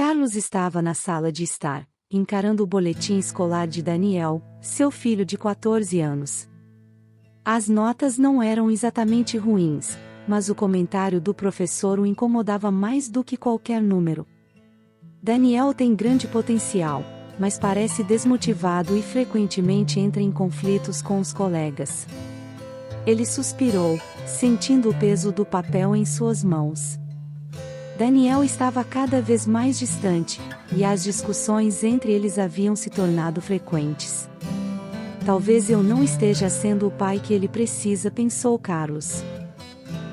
Carlos estava na sala de estar, encarando o boletim escolar de Daniel, seu filho de 14 anos. As notas não eram exatamente ruins, mas o comentário do professor o incomodava mais do que qualquer número. Daniel tem grande potencial, mas parece desmotivado e frequentemente entra em conflitos com os colegas. Ele suspirou, sentindo o peso do papel em suas mãos. Daniel estava cada vez mais distante, e as discussões entre eles haviam se tornado frequentes. Talvez eu não esteja sendo o pai que ele precisa, pensou Carlos.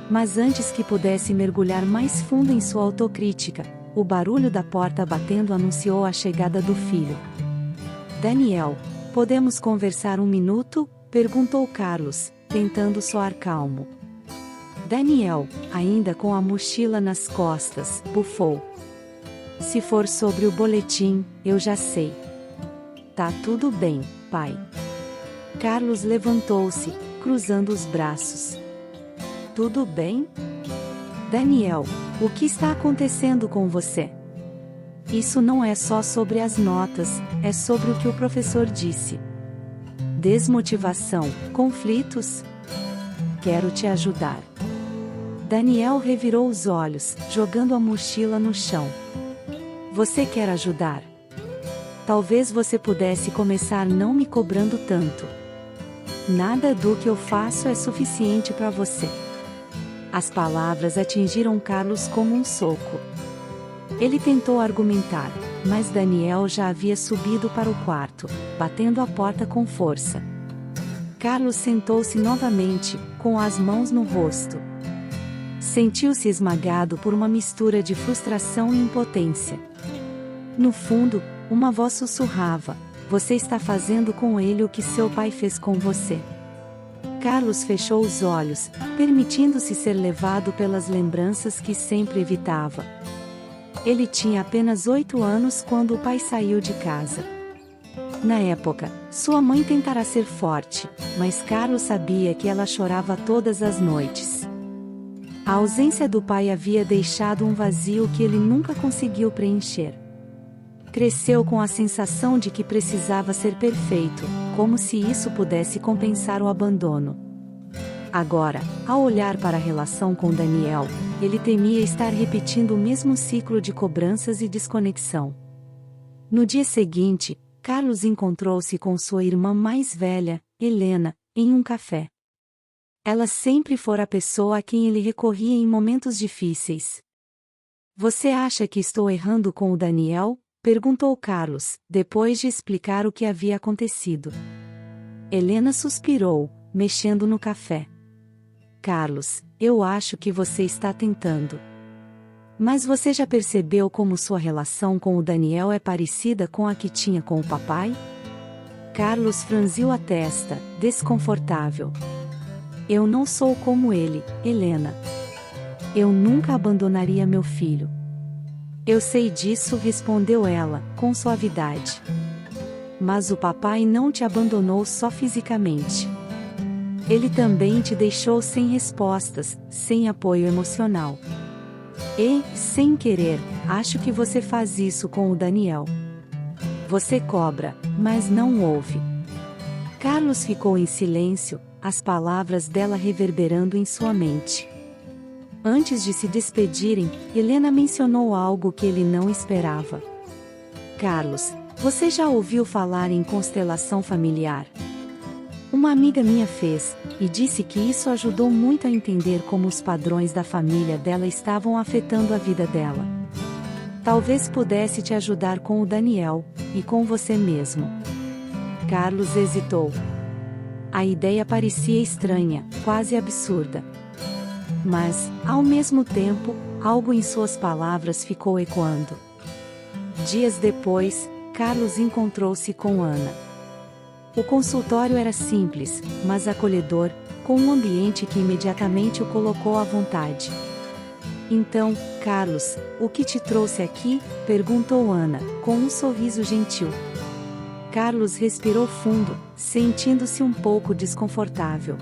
Mas antes que pudesse mergulhar mais fundo em sua autocrítica, o barulho da porta batendo anunciou a chegada do filho. Daniel, podemos conversar um minuto? Perguntou Carlos, tentando soar calmo. Daniel, ainda com a mochila nas costas, bufou. Se for sobre o boletim, eu já sei. Tá tudo bem, pai. Carlos levantou-se, cruzando os braços. Tudo bem? Daniel, o que está acontecendo com você? Isso não é só sobre as notas, é sobre o que o professor disse. Desmotivação, conflitos? Quero te ajudar. Daniel revirou os olhos, jogando a mochila no chão. Você quer ajudar? Talvez você pudesse começar não me cobrando tanto. Nada do que eu faço é suficiente para você. As palavras atingiram Carlos como um soco. Ele tentou argumentar, mas Daniel já havia subido para o quarto, batendo a porta com força. Carlos sentou-se novamente, com as mãos no rosto. Sentiu-se esmagado por uma mistura de frustração e impotência. No fundo, uma voz sussurrava: você está fazendo com ele o que seu pai fez com você. Carlos fechou os olhos, permitindo-se ser levado pelas lembranças que sempre evitava. Ele tinha apenas 8 anos quando o pai saiu de casa. Na época, sua mãe tentara ser forte, mas Carlos sabia que ela chorava todas as noites. A ausência do pai havia deixado um vazio que ele nunca conseguiu preencher. Cresceu com a sensação de que precisava ser perfeito, como se isso pudesse compensar o abandono. Agora, ao olhar para a relação com Daniel, ele temia estar repetindo o mesmo ciclo de cobranças e desconexão. No dia seguinte, Carlos encontrou-se com sua irmã mais velha, Helena, em um café. Ela sempre fora a pessoa a quem ele recorria em momentos difíceis. Você acha que estou errando com o Daniel? Perguntou Carlos, depois de explicar o que havia acontecido. Helena suspirou, mexendo no café. Carlos, eu acho que você está tentando. Mas você já percebeu como sua relação com o Daniel é parecida com a que tinha com o papai? Carlos franziu a testa, desconfortável. Eu não sou como ele, Helena. Eu nunca abandonaria meu filho. Eu sei disso, respondeu ela, com suavidade. Mas o papai não te abandonou só fisicamente. Ele também te deixou sem respostas, sem apoio emocional. E, sem querer, acho que você faz isso com o Daniel. Você cobra, mas não ouve. Carlos ficou em silêncio, as palavras dela reverberando em sua mente. Antes de se despedirem, Helena mencionou algo que ele não esperava. Carlos, você já ouviu falar em constelação familiar? Uma amiga minha fez, e disse que isso ajudou muito a entender como os padrões da família dela estavam afetando a vida dela. Talvez pudesse te ajudar com o Daniel, e com você mesmo. Carlos hesitou. A ideia parecia estranha, quase absurda. Mas, ao mesmo tempo, algo em suas palavras ficou ecoando. Dias depois, Carlos encontrou-se com Ana. O consultório era simples, mas acolhedor, com um ambiente que imediatamente o colocou à vontade. Então, Carlos, o que te trouxe aqui? Perguntou Ana, com um sorriso gentil. Carlos respirou fundo, sentindo-se um pouco desconfortável.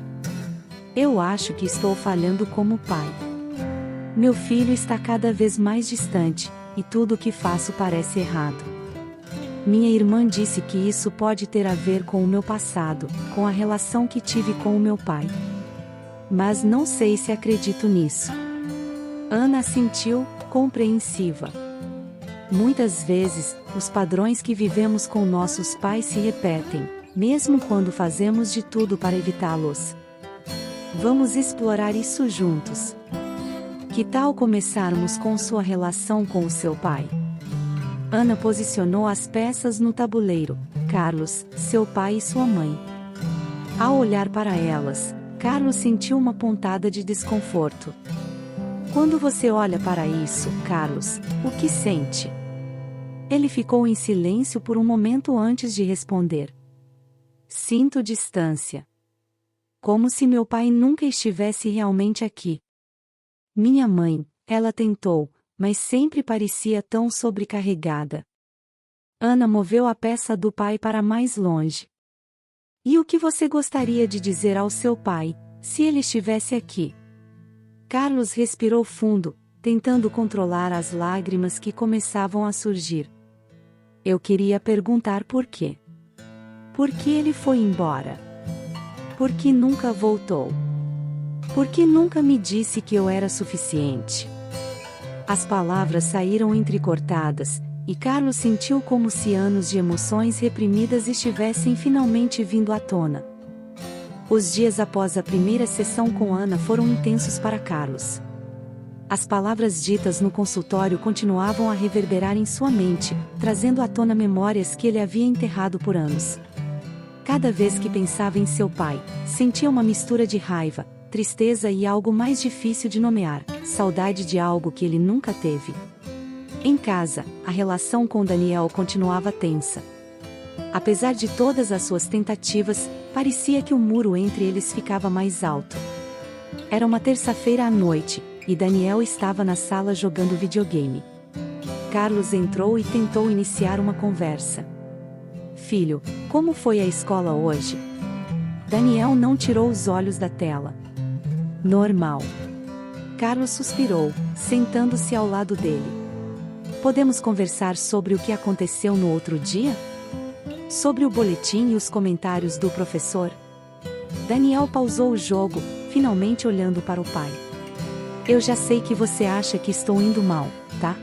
Eu acho que estou falhando como pai. Meu filho está cada vez mais distante, e tudo o que faço parece errado. Minha irmã disse que isso pode ter a ver com o meu passado, com a relação que tive com o meu pai. Mas não sei se acredito nisso. Ana assentiu, compreensiva. Muitas vezes, os padrões que vivemos com nossos pais se repetem, mesmo quando fazemos de tudo para evitá-los. Vamos explorar isso juntos. Que tal começarmos com sua relação com o seu pai? Ana posicionou as peças no tabuleiro, Carlos, seu pai e sua mãe. Ao olhar para elas, Carlos sentiu uma pontada de desconforto. Quando você olha para isso, Carlos, o que sente? Ele ficou em silêncio por um momento antes de responder. Sinto distância. Como se meu pai nunca estivesse realmente aqui. Minha mãe, ela tentou, mas sempre parecia tão sobrecarregada. Ana moveu a peça do pai para mais longe. E o que você gostaria de dizer ao seu pai, se ele estivesse aqui? Carlos respirou fundo, tentando controlar as lágrimas que começavam a surgir. Eu queria perguntar por quê. Por que ele foi embora? Por que nunca voltou? Por que nunca me disse que eu era suficiente? As palavras saíram entrecortadas, e Carlos sentiu como se anos de emoções reprimidas estivessem finalmente vindo à tona. Os dias após a primeira sessão com Ana foram intensos para Carlos. As palavras ditas no consultório continuavam a reverberar em sua mente, trazendo à tona memórias que ele havia enterrado por anos. Cada vez que pensava em seu pai, sentia uma mistura de raiva, tristeza e algo mais difícil de nomear, saudade de algo que ele nunca teve. Em casa, a relação com Daniel continuava tensa. Apesar de todas as suas tentativas, parecia que o muro entre eles ficava mais alto. Era uma terça-feira à noite, e Daniel estava na sala jogando videogame. Carlos entrou e tentou iniciar uma conversa. Filho, como foi a escola hoje? Daniel não tirou os olhos da tela. Normal. Carlos suspirou, sentando-se ao lado dele. Podemos conversar sobre o que aconteceu no outro dia? Sobre o boletim e os comentários do professor? Daniel pausou o jogo, finalmente olhando para o pai. Eu já sei que você acha que estou indo mal, tá?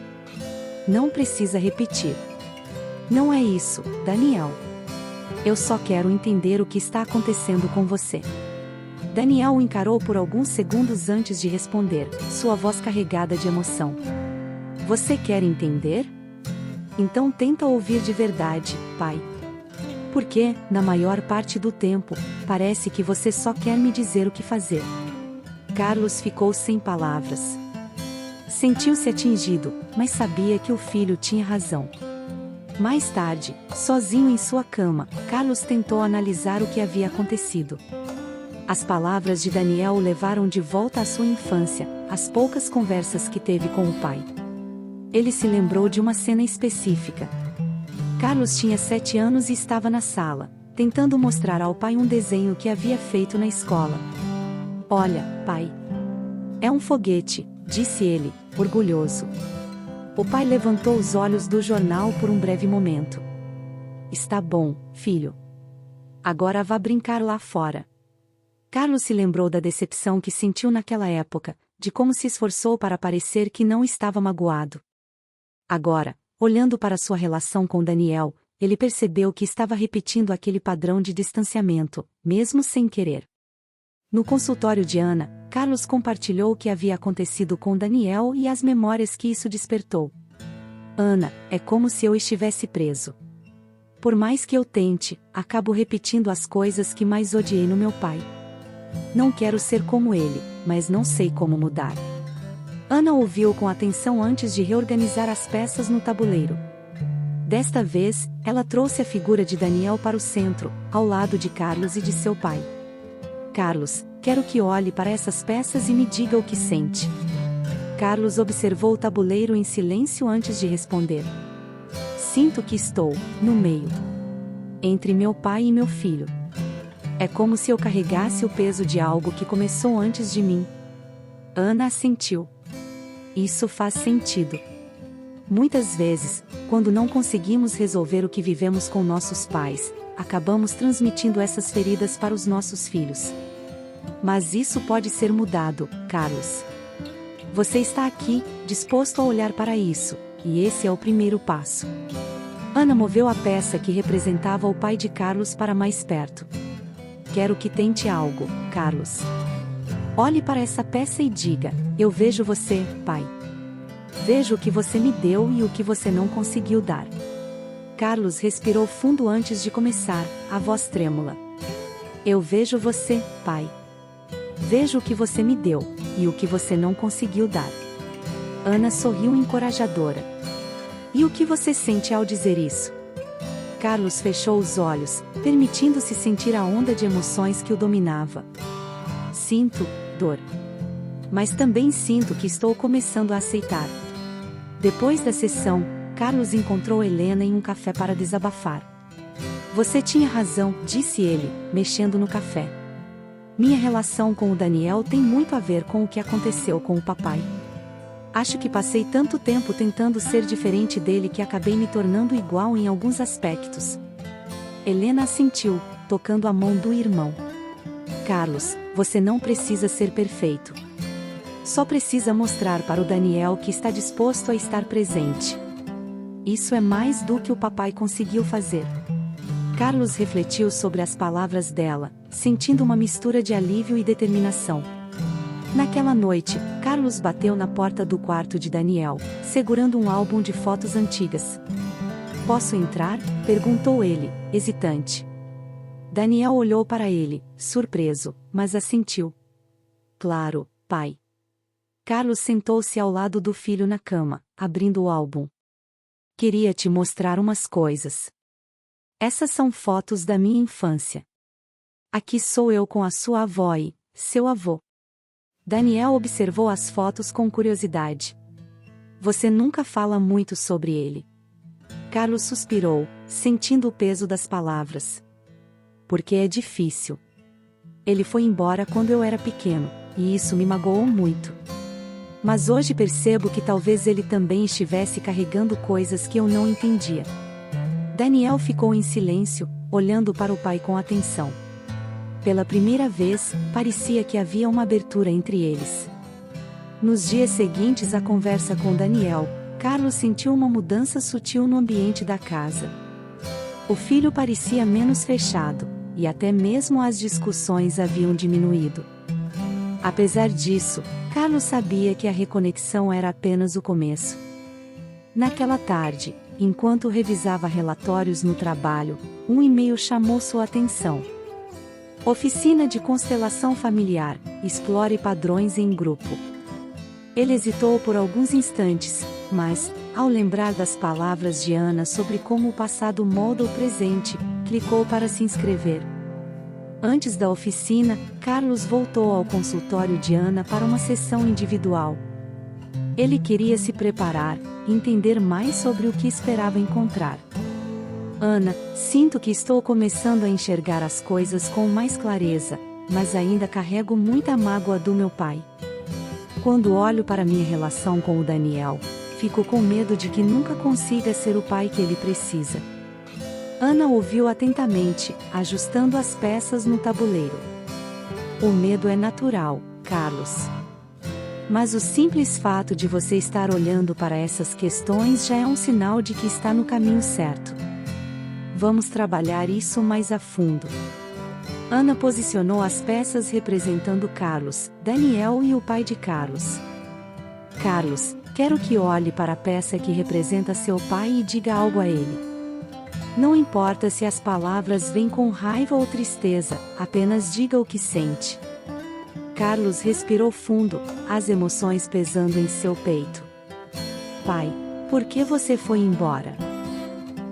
Não precisa repetir. Não é isso, Daniel. Eu só quero entender o que está acontecendo com você. Daniel o encarou por alguns segundos antes de responder, sua voz carregada de emoção. Você quer entender? Então tenta ouvir de verdade, pai. Porque, na maior parte do tempo, parece que você só quer me dizer o que fazer. Carlos ficou sem palavras. Sentiu-se atingido, mas sabia que o filho tinha razão. Mais tarde, sozinho em sua cama, Carlos tentou analisar o que havia acontecido. As palavras de Daniel o levaram de volta à sua infância, às poucas conversas que teve com o pai. Ele se lembrou de uma cena específica. Carlos tinha 7 anos e estava na sala, tentando mostrar ao pai um desenho que havia feito na escola. Olha, pai. É um foguete, disse ele, orgulhoso. O pai levantou os olhos do jornal por um breve momento. Está bom, filho. Agora vá brincar lá fora. Carlos se lembrou da decepção que sentiu naquela época, de como se esforçou para parecer que não estava magoado. Agora, olhando para sua relação com Daniel, ele percebeu que estava repetindo aquele padrão de distanciamento, mesmo sem querer. No consultório de Ana, Carlos compartilhou o que havia acontecido com Daniel e as memórias que isso despertou. Ana, é como se eu estivesse preso. Por mais que eu tente, acabo repetindo as coisas que mais odiei no meu pai. Não quero ser como ele, mas não sei como mudar. Ana ouviu com atenção antes de reorganizar as peças no tabuleiro. Desta vez, ela trouxe a figura de Daniel para o centro, ao lado de Carlos e de seu pai. Carlos, quero que olhe para essas peças e me diga o que sente. Carlos observou o tabuleiro em silêncio antes de responder. Sinto que estou, no meio. Entre meu pai e meu filho. É como se eu carregasse o peso de algo que começou antes de mim. Ana assentiu. Isso faz sentido. Muitas vezes, quando não conseguimos resolver o que vivemos com nossos pais, acabamos transmitindo essas feridas para os nossos filhos. Mas isso pode ser mudado, Carlos. Você está aqui, disposto a olhar para isso, e esse é o primeiro passo. Ana moveu a peça que representava o pai de Carlos para mais perto. Quero que tente algo, Carlos. Olhe para essa peça e diga: eu vejo você, pai. Vejo o que você me deu e o que você não conseguiu dar. Carlos respirou fundo antes de começar, a voz trêmula. Eu vejo você, pai. Vejo o que você me deu, e o que você não conseguiu dar. Ana sorriu encorajadora. E o que você sente ao dizer isso? Carlos fechou os olhos, permitindo-se sentir a onda de emoções que o dominava. Sinto dor. Mas também sinto que estou começando a aceitar. Depois da sessão, Carlos encontrou Helena em um café para desabafar. Você tinha razão, disse ele, mexendo no café. Minha relação com o Daniel tem muito a ver com o que aconteceu com o papai. Acho que passei tanto tempo tentando ser diferente dele que acabei me tornando igual em alguns aspectos. Helena assentiu, tocando a mão do irmão. Carlos, você não precisa ser perfeito. Só precisa mostrar para o Daniel que está disposto a estar presente. Isso é mais do que o papai conseguiu fazer. Carlos refletiu sobre as palavras dela, sentindo uma mistura de alívio e determinação. Naquela noite, Carlos bateu na porta do quarto de Daniel, segurando um álbum de fotos antigas. Posso entrar? Perguntou ele, hesitante. Daniel olhou para ele, surpreso, mas assentiu. Claro, pai. Carlos sentou-se ao lado do filho na cama, abrindo o álbum. Queria te mostrar umas coisas. Essas são fotos da minha infância. Aqui sou eu com a sua avó e seu avô. Daniel observou as fotos com curiosidade. Você nunca fala muito sobre ele. Carlos suspirou, sentindo o peso das palavras. Porque é difícil. Ele foi embora quando eu era pequeno, e isso me magoou muito. Mas hoje percebo que talvez ele também estivesse carregando coisas que eu não entendia. Daniel ficou em silêncio, olhando para o pai com atenção. Pela primeira vez, parecia que havia uma abertura entre eles. Nos dias seguintes à conversa com Daniel, Carlos sentiu uma mudança sutil no ambiente da casa. O filho parecia menos fechado, e até mesmo as discussões haviam diminuído. Apesar disso, Carlos sabia que a reconexão era apenas o começo. Naquela tarde, enquanto revisava relatórios no trabalho, um e-mail chamou sua atenção. Oficina de constelação familiar, explore padrões em grupo. Ele hesitou por alguns instantes, mas, ao lembrar das palavras de Ana sobre como o passado molda o presente, clicou para se inscrever. Antes da oficina, Carlos voltou ao consultório de Ana para uma sessão individual. Ele queria se preparar, entender mais sobre o que esperava encontrar. Ana, sinto que estou começando a enxergar as coisas com mais clareza, mas ainda carrego muita mágoa do meu pai. Quando olho para minha relação com o Daniel, fico com medo de que nunca consiga ser o pai que ele precisa. Ana ouviu atentamente, ajustando as peças no tabuleiro. O medo é natural, Carlos. Mas o simples fato de você estar olhando para essas questões já é um sinal de que está no caminho certo. Vamos trabalhar isso mais a fundo. Ana posicionou as peças representando Carlos, Daniel e o pai de Carlos. Carlos, quero que olhe para a peça que representa seu pai e diga algo a ele. Não importa se as palavras vêm com raiva ou tristeza, apenas diga o que sente. Carlos respirou fundo, as emoções pesando em seu peito. Pai, por que você foi embora?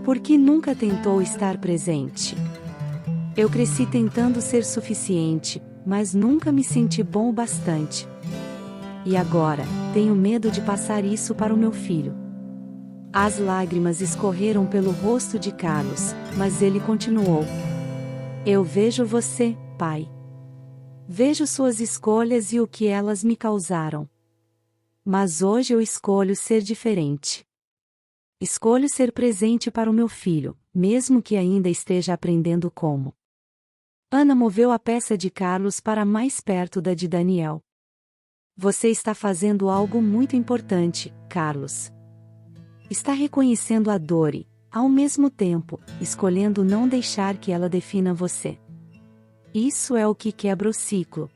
Por que nunca tentou estar presente? Eu cresci tentando ser suficiente, mas nunca me senti bom o bastante. E agora, tenho medo de passar isso para o meu filho. As lágrimas escorreram pelo rosto de Carlos, mas ele continuou. Eu vejo você, pai. Vejo suas escolhas e o que elas me causaram. Mas hoje eu escolho ser diferente. Escolho ser presente para o meu filho, mesmo que ainda esteja aprendendo como. Ana moveu a peça de Carlos para mais perto da de Daniel. Você está fazendo algo muito importante, Carlos. Está reconhecendo a dor e, ao mesmo tempo, escolhendo não deixar que ela defina você. Isso é o que quebra o ciclo.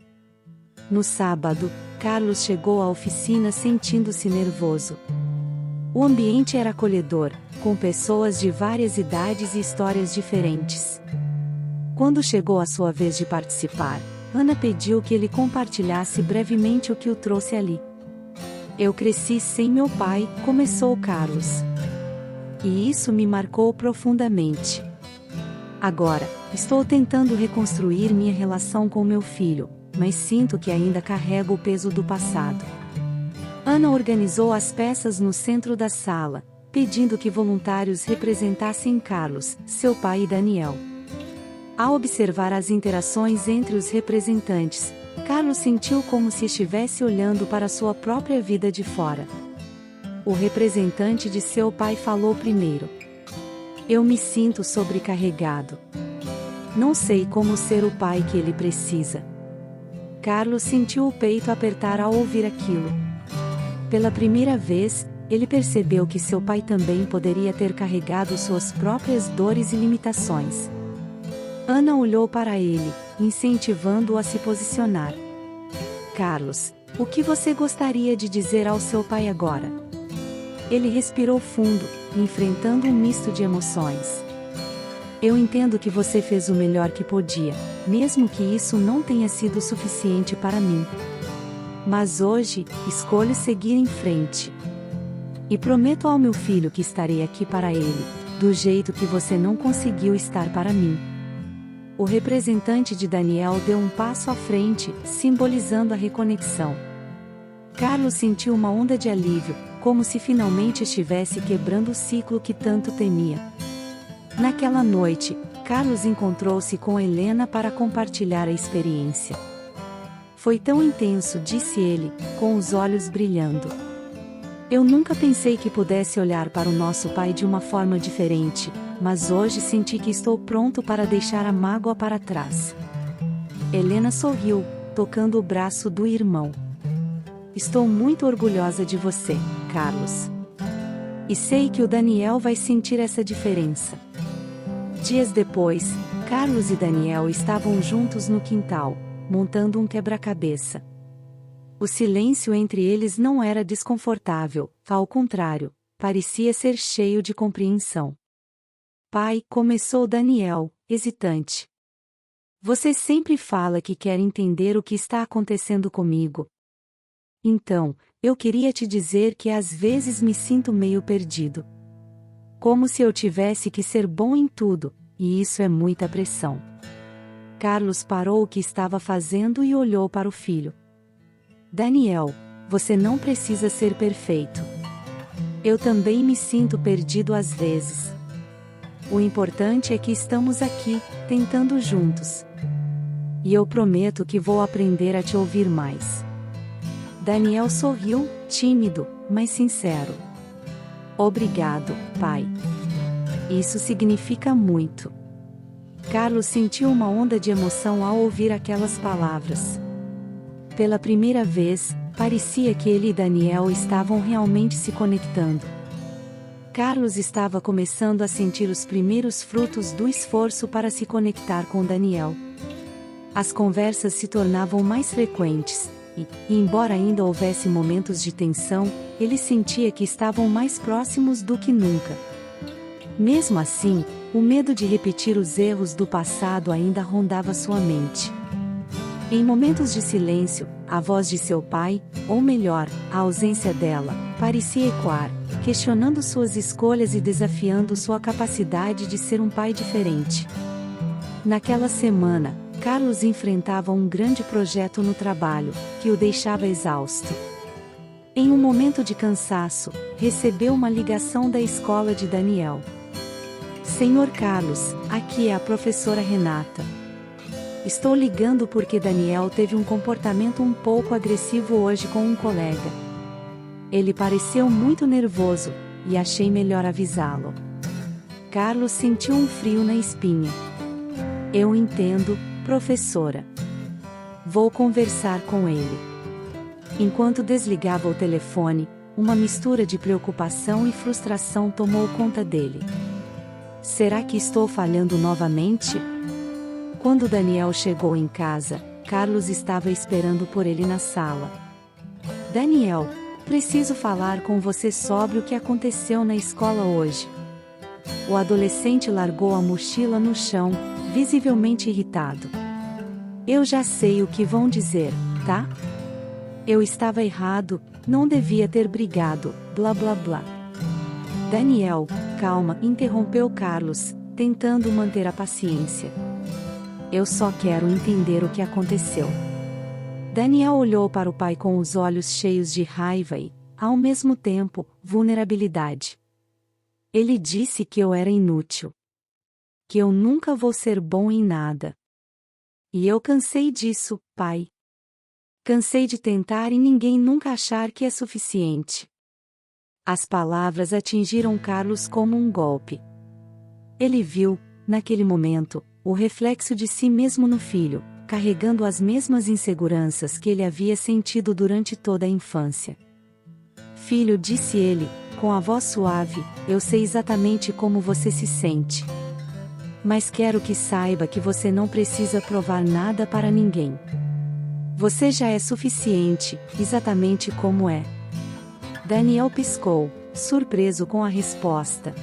No sábado, Carlos chegou à oficina sentindo-se nervoso. O ambiente era acolhedor, com pessoas de várias idades e histórias diferentes. Quando chegou a sua vez de participar, Ana pediu que ele compartilhasse brevemente o que o trouxe ali. Eu cresci sem meu pai, começou Carlos. E isso me marcou profundamente. Agora, estou tentando reconstruir minha relação com meu filho, mas sinto que ainda carrego o peso do passado. Ana organizou as peças no centro da sala, pedindo que voluntários representassem Carlos, seu pai e Daniel. Ao observar as interações entre os representantes, Carlos sentiu como se estivesse olhando para sua própria vida de fora. O representante de seu pai falou primeiro. Eu me sinto sobrecarregado. Não sei como ser o pai que ele precisa. Carlos sentiu o peito apertar ao ouvir aquilo. Pela primeira vez, ele percebeu que seu pai também poderia ter carregado suas próprias dores e limitações. Ana olhou para ele, incentivando-o a se posicionar. Carlos, o que você gostaria de dizer ao seu pai agora? Ele respirou fundo, enfrentando um misto de emoções. Eu entendo que você fez o melhor que podia, mesmo que isso não tenha sido suficiente para mim. Mas hoje, escolho seguir em frente. E prometo ao meu filho que estarei aqui para ele, do jeito que você não conseguiu estar para mim. O representante de Daniel deu um passo à frente, simbolizando a reconexão. Carlos sentiu uma onda de alívio, como se finalmente estivesse quebrando o ciclo que tanto temia. Naquela noite, Carlos encontrou-se com Helena para compartilhar a experiência. Foi tão intenso, disse ele, com os olhos brilhando. Eu nunca pensei que pudesse olhar para o nosso pai de uma forma diferente, mas hoje senti que estou pronto para deixar a mágoa para trás. Helena sorriu, tocando o braço do irmão. Estou muito orgulhosa de você, Carlos. E sei que o Daniel vai sentir essa diferença. Dias depois, Carlos e Daniel estavam juntos no quintal, montando um quebra-cabeça. O silêncio entre eles não era desconfortável, ao contrário, parecia ser cheio de compreensão. Pai, começou Daniel, hesitante. Você sempre fala que quer entender o que está acontecendo comigo. Então, eu queria te dizer que às vezes me sinto meio perdido. Como se eu tivesse que ser bom em tudo, e isso é muita pressão. Carlos parou o que estava fazendo e olhou para o filho. Daniel, você não precisa ser perfeito. Eu também me sinto perdido às vezes. O importante é que estamos aqui, tentando juntos. E eu prometo que vou aprender a te ouvir mais. Daniel sorriu, tímido, mas sincero. Obrigado, pai. Isso significa muito. Carlos sentiu uma onda de emoção ao ouvir aquelas palavras. Pela primeira vez, parecia que ele e Daniel estavam realmente se conectando. Carlos estava começando a sentir os primeiros frutos do esforço para se conectar com Daniel. As conversas se tornavam mais frequentes, e, embora ainda houvesse momentos de tensão, ele sentia que estavam mais próximos do que nunca. Mesmo assim, o medo de repetir os erros do passado ainda rondava sua mente. Em momentos de silêncio, a voz de seu pai, ou melhor, a ausência dela, parecia ecoar, questionando suas escolhas e desafiando sua capacidade de ser um pai diferente. Naquela semana, Carlos enfrentava um grande projeto no trabalho, que o deixava exausto. Em um momento de cansaço, recebeu uma ligação da escola de Daniel. Senhor Carlos, aqui é a professora Renata. Estou ligando porque Daniel teve um comportamento um pouco agressivo hoje com um colega. Ele pareceu muito nervoso, e achei melhor avisá-lo. Carlos sentiu um frio na espinha. Eu entendo, professora. Vou conversar com ele. Enquanto desligava o telefone, uma mistura de preocupação e frustração tomou conta dele. Será que estou falhando novamente? Quando Daniel chegou em casa, Carlos estava esperando por ele na sala. Daniel, preciso falar com você sobre o que aconteceu na escola hoje. O adolescente largou a mochila no chão, visivelmente irritado. Eu já sei o que vão dizer, tá? Eu estava errado, não devia ter brigado, blá blá blá. Daniel, calma, interrompeu Carlos, tentando manter a paciência. Eu só quero entender o que aconteceu. Daniel olhou para o pai com os olhos cheios de raiva e, ao mesmo tempo, vulnerabilidade. Ele disse que eu era inútil. Que eu nunca vou ser bom em nada. E eu cansei disso, pai. Cansei de tentar e ninguém nunca achar que é suficiente. As palavras atingiram Carlos como um golpe. Ele viu, naquele momento, o reflexo de si mesmo no filho, carregando as mesmas inseguranças que ele havia sentido durante toda a infância. Filho, disse ele, com a voz suave, eu sei exatamente como você se sente. Mas quero que saiba que você não precisa provar nada para ninguém. Você já é suficiente, exatamente como é. Daniel piscou, surpreso com a resposta.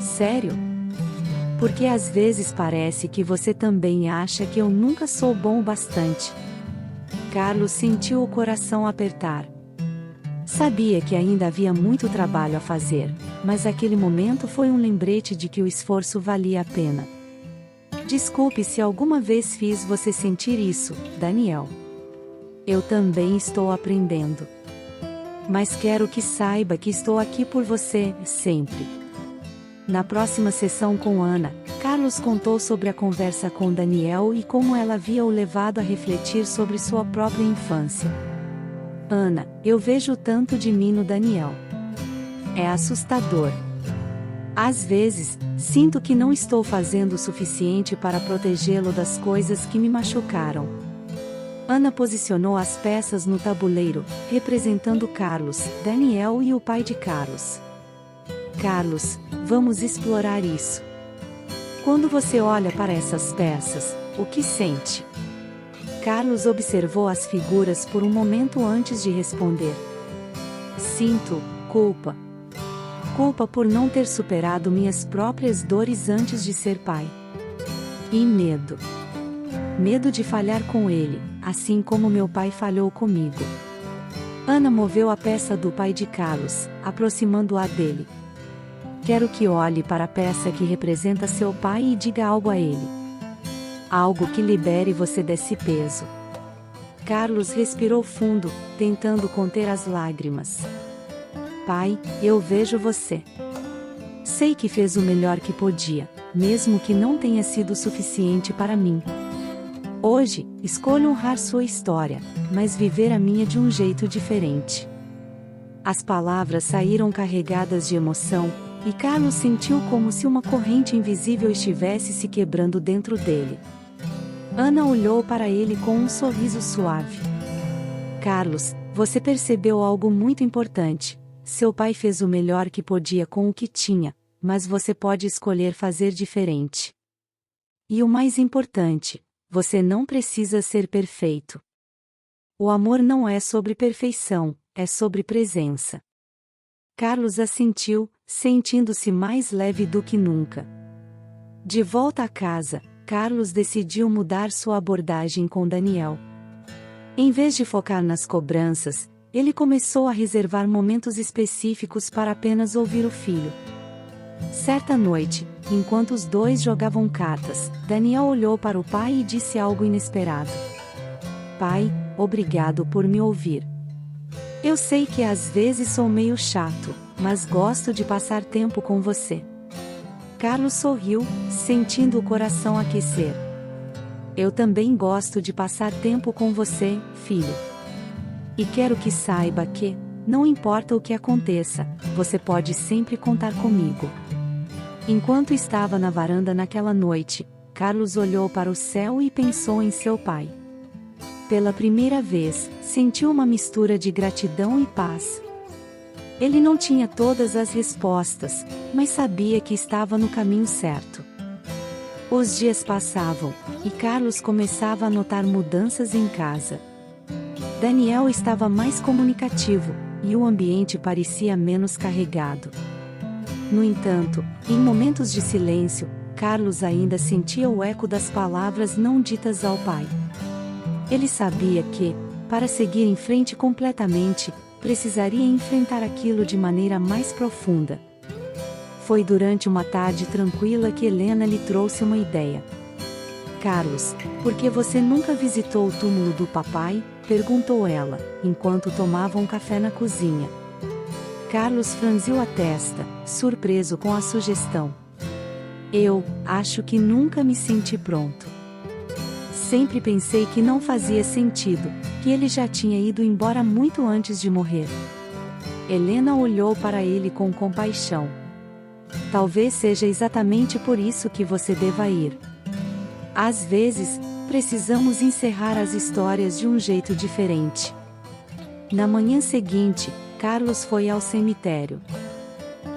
Sério? Porque às vezes parece que você também acha que eu nunca sou bom o bastante. Carlos sentiu o coração apertar. Sabia que ainda havia muito trabalho a fazer, mas aquele momento foi um lembrete de que o esforço valia a pena. Desculpe se alguma vez fiz você sentir isso, Daniel. Eu também estou aprendendo. Mas quero que saiba que estou aqui por você, sempre. Na próxima sessão com Ana, Carlos contou sobre a conversa com Daniel e como ela havia o levado a refletir sobre sua própria infância. Ana, eu vejo tanto de mim no Daniel. É assustador. Às vezes, sinto que não estou fazendo o suficiente para protegê-lo das coisas que me machucaram. Ana posicionou as peças no tabuleiro, representando Carlos, Daniel e o pai de Carlos. Carlos, vamos explorar isso. Quando você olha para essas peças, o que sente? Carlos observou as figuras por um momento antes de responder. Sinto culpa. Culpa por não ter superado minhas próprias dores antes de ser pai. E medo. Medo de falhar com ele, assim como meu pai falhou comigo. Ana moveu a peça do pai de Carlos, aproximando-a dele. Quero que olhe para a peça que representa seu pai e diga algo a ele. Algo que libere você desse peso. Carlos respirou fundo, tentando conter as lágrimas. Pai, eu vejo você. Sei que fez o melhor que podia, mesmo que não tenha sido suficiente para mim. Hoje, escolho honrar sua história, mas viver a minha de um jeito diferente. As palavras saíram carregadas de emoção, e Carlos sentiu como se uma corrente invisível estivesse se quebrando dentro dele. Ana olhou para ele com um sorriso suave. Carlos, você percebeu algo muito importante. Seu pai fez o melhor que podia com o que tinha, mas você pode escolher fazer diferente. E o mais importante, você não precisa ser perfeito. O amor não é sobre perfeição, é sobre presença. Carlos assentiu, sentindo-se mais leve do que nunca. De volta a casa, Carlos decidiu mudar sua abordagem com Daniel. Em vez de focar nas cobranças, ele começou a reservar momentos específicos para apenas ouvir o filho. Certa noite, enquanto os dois jogavam cartas, Daniel olhou para o pai e disse algo inesperado. Pai, obrigado por me ouvir. Eu sei que às vezes sou meio chato, mas gosto de passar tempo com você. Carlos sorriu, sentindo o coração aquecer. Eu também gosto de passar tempo com você, filho. E quero que saiba que, não importa o que aconteça, você pode sempre contar comigo. Enquanto estava na varanda naquela noite, Carlos olhou para o céu e pensou em seu pai. Pela primeira vez, sentiu uma mistura de gratidão e paz. Ele não tinha todas as respostas, mas sabia que estava no caminho certo. Os dias passavam, e Carlos começava a notar mudanças em casa. Daniel estava mais comunicativo, e o ambiente parecia menos carregado. No entanto, em momentos de silêncio, Carlos ainda sentia o eco das palavras não ditas ao pai. Ele sabia que, para seguir em frente completamente, precisaria enfrentar aquilo de maneira mais profunda. Foi durante uma tarde tranquila que Helena lhe trouxe uma ideia. Carlos, por que você nunca visitou o túmulo do papai? Perguntou ela, enquanto tomavam um café na cozinha. Carlos franziu a testa, surpreso com a sugestão. Eu acho que nunca me senti pronto. Sempre pensei que não fazia sentido, que ele já tinha ido embora muito antes de morrer. Helena olhou para ele com compaixão. Talvez seja exatamente por isso que você deva ir. Às vezes, precisamos encerrar as histórias de um jeito diferente. Na manhã seguinte, Carlos foi ao cemitério.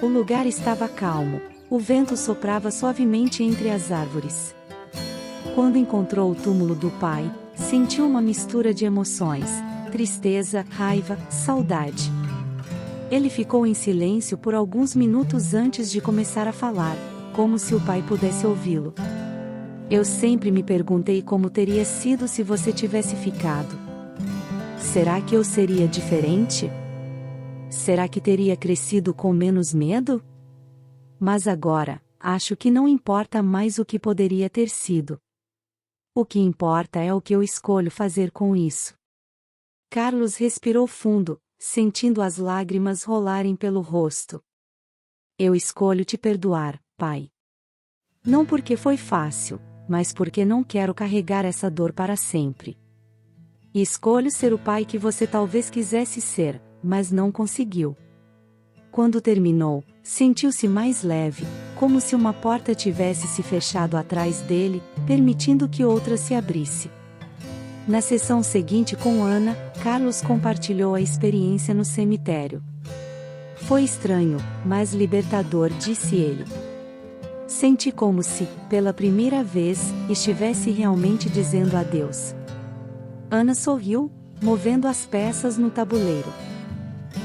O lugar estava calmo, o vento soprava suavemente entre as árvores. Quando encontrou o túmulo do pai, sentiu uma mistura de emoções: tristeza, raiva, saudade. Ele ficou em silêncio por alguns minutos antes de começar a falar, como se o pai pudesse ouvi-lo. Eu sempre me perguntei como teria sido se você tivesse ficado. Será que eu seria diferente? Será que teria crescido com menos medo? Mas agora, acho que não importa mais o que poderia ter sido. O que importa é o que eu escolho fazer com isso. Carlos respirou fundo, sentindo as lágrimas rolarem pelo rosto. Eu escolho te perdoar, pai. Não porque foi fácil, mas porque não quero carregar essa dor para sempre. E escolho ser o pai que você talvez quisesse ser, mas não conseguiu. Quando terminou, sentiu-se mais leve, como se uma porta tivesse se fechado atrás dele, permitindo que outra se abrisse. Na sessão seguinte com Ana, Carlos compartilhou a experiência no cemitério. Foi estranho, mas libertador, disse ele. Senti como se, pela primeira vez, estivesse realmente dizendo adeus. Ana sorriu, movendo as peças no tabuleiro.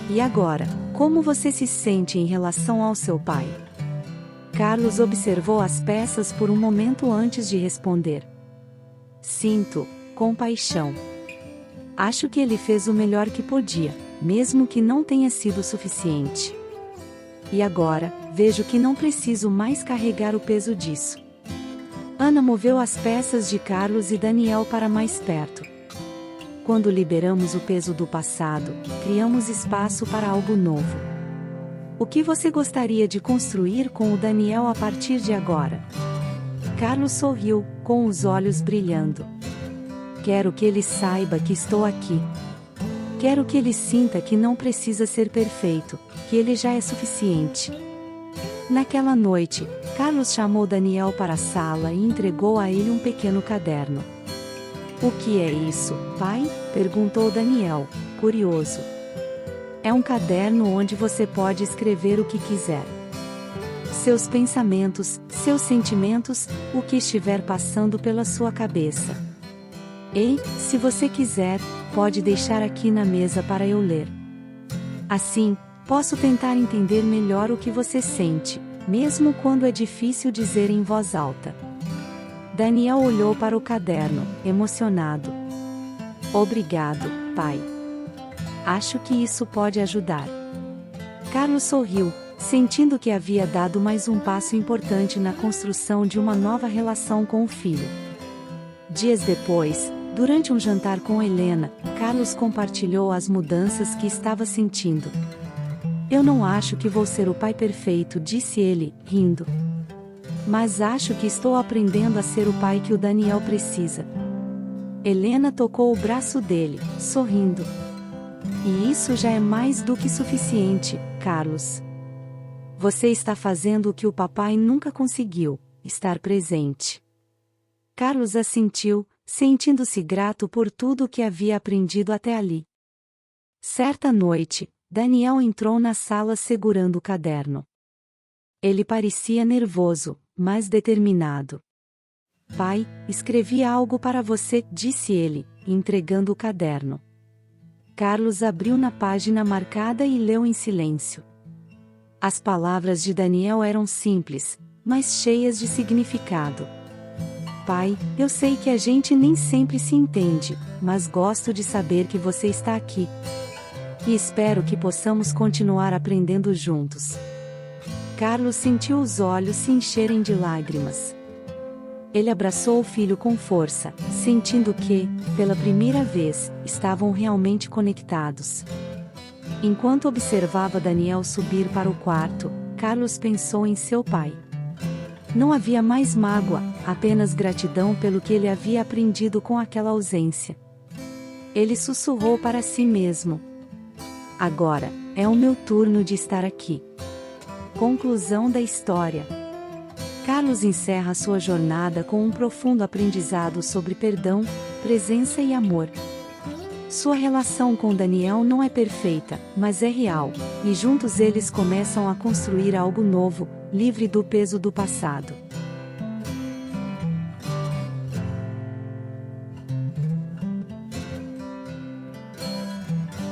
E agora, como você se sente em relação ao seu pai? Carlos observou as peças por um momento antes de responder. Sinto compaixão. Acho que ele fez o melhor que podia, mesmo que não tenha sido suficiente. E agora, vejo que não preciso mais carregar o peso disso. Ana moveu as peças de Carlos e Daniel para mais perto. Quando liberamos o peso do passado, criamos espaço para algo novo. O que você gostaria de construir com o Daniel a partir de agora? Carlos sorriu, com os olhos brilhando. Quero que ele saiba que estou aqui. Quero que ele sinta que não precisa ser perfeito, que ele já é suficiente. Naquela noite, Carlos chamou Daniel para a sala e entregou a ele um pequeno caderno. O que é isso, pai? Perguntou Daniel, curioso. É um caderno onde você pode escrever o que quiser. Seus pensamentos, seus sentimentos, o que estiver passando pela sua cabeça. E, se você quiser, pode deixar aqui na mesa para eu ler. Assim, posso tentar entender melhor o que você sente, mesmo quando é difícil dizer em voz alta. Daniel olhou para o caderno, emocionado. Obrigado, pai. Acho que isso pode ajudar. Carlos sorriu, sentindo que havia dado mais um passo importante na construção de uma nova relação com o filho. Dias depois, durante um jantar com Helena, Carlos compartilhou as mudanças que estava sentindo. Eu não acho que vou ser o pai perfeito, disse ele, rindo. Mas acho que estou aprendendo a ser o pai que o Daniel precisa. Helena tocou o braço dele, sorrindo. E isso já é mais do que suficiente, Carlos. Você está fazendo o que o papai nunca conseguiu: estar presente. Carlos assentiu, sentindo-se grato por tudo o que havia aprendido até ali. Certa noite, Daniel entrou na sala segurando o caderno. Ele parecia nervoso, mas determinado. Pai, escrevi algo para você, disse ele, entregando o caderno. Carlos abriu na página marcada e leu em silêncio. As palavras de Daniel eram simples, mas cheias de significado. Pai, eu sei que a gente nem sempre se entende, mas gosto de saber que você está aqui. E espero que possamos continuar aprendendo juntos. Carlos sentiu os olhos se encherem de lágrimas. Ele abraçou o filho com força, sentindo que, pela primeira vez, estavam realmente conectados. Enquanto observava Daniel subir para o quarto, Carlos pensou em seu pai. Não havia mais mágoa, apenas gratidão pelo que ele havia aprendido com aquela ausência. Ele sussurrou para si mesmo: agora, é o meu turno de estar aqui. Conclusão da história. Carlos encerra sua jornada com um profundo aprendizado sobre perdão, presença e amor. Sua relação com Daniel não é perfeita, mas é real, e juntos eles começam a construir algo novo, livre do peso do passado.